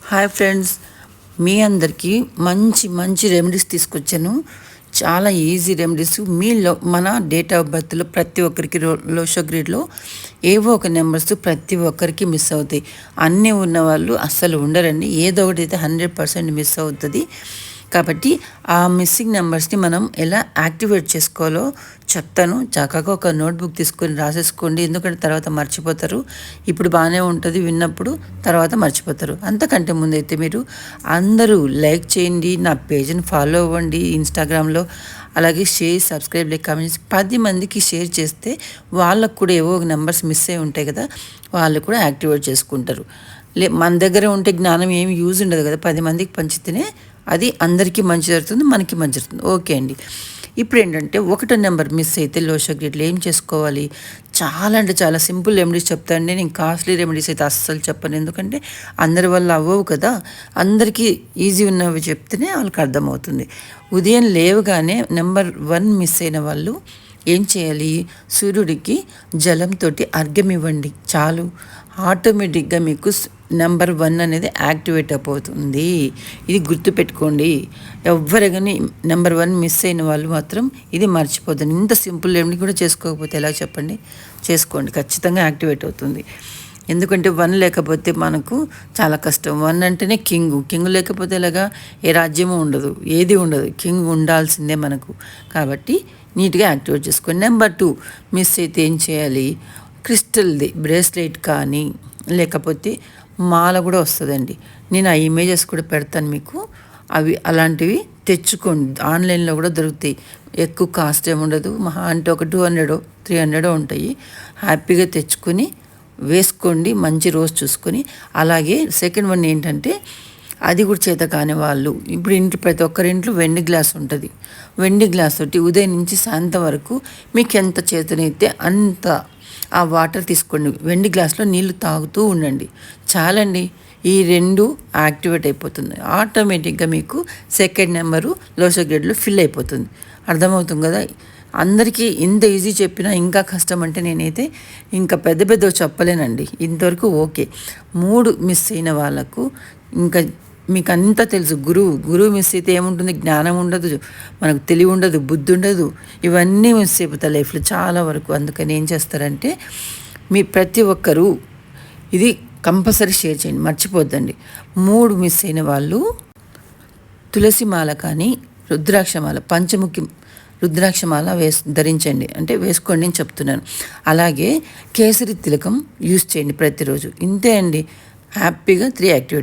Hi friends, మీ అందరికీ మంచి మంచి రెమెడీస్ తీసుకొచ్చాను. చాలా ఈజీ రెమెడీస్. మీలో మన డేట్ ఆఫ్ బర్త్లో ప్రతి ఒక్కరికి లోషో గ్రేడ్లో ఏవో ఒక నెంబర్స్ ప్రతి ఒక్కరికి మిస్ అవుతాయి. అన్నీ ఉన్నవాళ్ళు అస్సలు ఉండరండి. ఏదో ఒకటి అయితే 100% మిస్ అవుతుంది. కాబట్టి ఆ మిస్సింగ్ నెంబర్స్ని మనం ఎలా యాక్టివేట్ చేసుకోవాలో చెప్తాను. చక్కగా ఒక నోట్బుక్ తీసుకొని రాసేసుకోండి. ఎందుకంటే తర్వాత మర్చిపోతారు. ఇప్పుడు బాగానే ఉంటుంది విన్నప్పుడు, తర్వాత మర్చిపోతారు. అంతకంటే ముందైతే మీరు అందరూ లైక్ చేయండి, నా పేజ్ని ఫాలో అవ్వండి ఇన్స్టాగ్రామ్లో. అలాగే షేర్, సబ్స్క్రైబ్, లైక్, కామెంట్స్ 10 మందికి షేర్ చేస్తే వాళ్ళకు కూడా ఏవో నెంబర్స్ మిస్ అయి ఉంటాయి కదా, వాళ్ళు కూడా యాక్టివేట్ చేసుకుంటారు. మన దగ్గర ఉంటే జ్ఞానం ఏమి యూజ్ ఉండదు కదా, 10 మందికి పంచితేనే అది అందరికీ మంచి జరుగుతుంది, మనకి మంచి జరుగుతుంది. ఓకే అండి. ఇప్పుడు ఏంటంటే 1 నెంబర్ మిస్ అయితే లోషో గ్రేడ్లో ఏం చేసుకోవాలి? చాలా అంటే చాలా సింపుల్ రెమెడీస్ చెప్తానండి. నేను కాస్ట్లీ రెమెడీస్ అయితే అస్సలు చెప్పను. ఎందుకంటే అందరి వల్ల అవ్వవు కదా. అందరికీ ఈజీ ఉన్నవి చెప్తేనే వాళ్ళకి అర్థమవుతుంది. ఉదయం లేవగానే నెంబర్ 1 మిస్ అయిన వాళ్ళు ఏం చేయాలి? సూర్యుడికి జలంతో అర్ఘ్యం ఇవ్వండి చాలు. ఆటోమేటిక్గా మీకు నెంబర్ 1 అనేది యాక్టివేట్ అయిపోతుంది. ఇది గుర్తుపెట్టుకోండి. ఎవ్వరు కానీ నెంబర్ 1 మిస్ అయిన వాళ్ళు మాత్రం ఇది మర్చిపోతుంది. ఇంత సింపుల్ రెమెడీ కూడా చేసుకోకపోతే ఎలా చెప్పండి? చేసుకోండి, ఖచ్చితంగా యాక్టివేట్ అవుతుంది. ఎందుకంటే 1 లేకపోతే మనకు చాలా కష్టం. 1 అంటేనే కింగ్ లేకపోతే ఎలాగా? ఏ రాజ్యము ఉండదు, ఏది ఉండదు. కింగ్ ఉండాల్సిందే మనకు. కాబట్టి నీట్గా యాక్టివేట్ చేసుకోండి. నెంబర్ 2 మిస్ అయితే ఏం చేయాలి? క్రిస్టల్ది బ్రేస్లెట్ కానీ లేకపోతే మాల కూడా వస్తుందండి. నేను ఆ ఇమేజెస్ కూడా పెడతాను మీకు. అవి అలాంటివి తెచ్చుకోండి. ఆన్లైన్లో కూడా దొరుకుతాయి. ఎక్కువ కాస్ట్ ఏమి ఉండదు. మహా అంటే ఒక 200 300 ఉంటాయి. హ్యాపీగా తెచ్చుకొని వేసుకోండి, మంచి రోజు చూసుకొని. అలాగే సెకండ్ వన్ ఏంటంటే, అది కూడా చేత కాని వాళ్ళు, ఇప్పుడు ప్రతి ఒక్కరింట్లో వెండి గ్లాస్ ఉంటుంది. వెండి గ్లాస్ తోటి ఉదయం నుంచి సాయంత్రం వరకు మీకు ఎంత చేతనైతే అంత ఆ వాటర్ తీసుకోండి. వెండి గ్లాస్లో నీళ్లు తాగుతూ ఉండండి. చాలండి. ఈ 2 యాక్టివేట్ అయిపోతుంది. ఆటోమేటిక్గా మీకు సెకండ్ నెంబరు లోషో గ్రేడ్లో ఫిల్ అయిపోతుంది. అర్థమవుతుంది కదా. అందరికీ ఇంత ఈజీ చెప్పినా ఇంకా కష్టం అంటే నేనైతే ఇంకా పెద్ద చెప్పలేనండి. ఇంతవరకు ఓకే. 3 మిస్ అయిన వాళ్ళకు ఇంకా మీకు అంతా తెలుసు. గురువు మిస్ అయితే ఏముంటుంది? జ్ఞానం ఉండదు, మనకు తెలివి ఉండదు, బుద్ధి ఉండదు. ఇవన్నీ మిస్ అయిపోతాయి లైఫ్లో చాలా వరకు. అందుకని ఏం చేస్తారంటే, మీ ప్రతి ఒక్కరూ ఇది కంపల్సరీ షేర్ చేయండి, మర్చిపోద్దండి. 3 మిస్ అయిన వాళ్ళు తులసి మాల కానీ రుద్రాక్షమాల, పంచముఖి రుద్రాక్షమాల ధరించండి, అంటే వేసుకోండి అని చెప్తున్నాను. అలాగే కేసరి తిలకం యూస్ చేయండి ప్రతిరోజు. ఇంతే అండి. హ్యాపీగా 3 యాక్టివేట్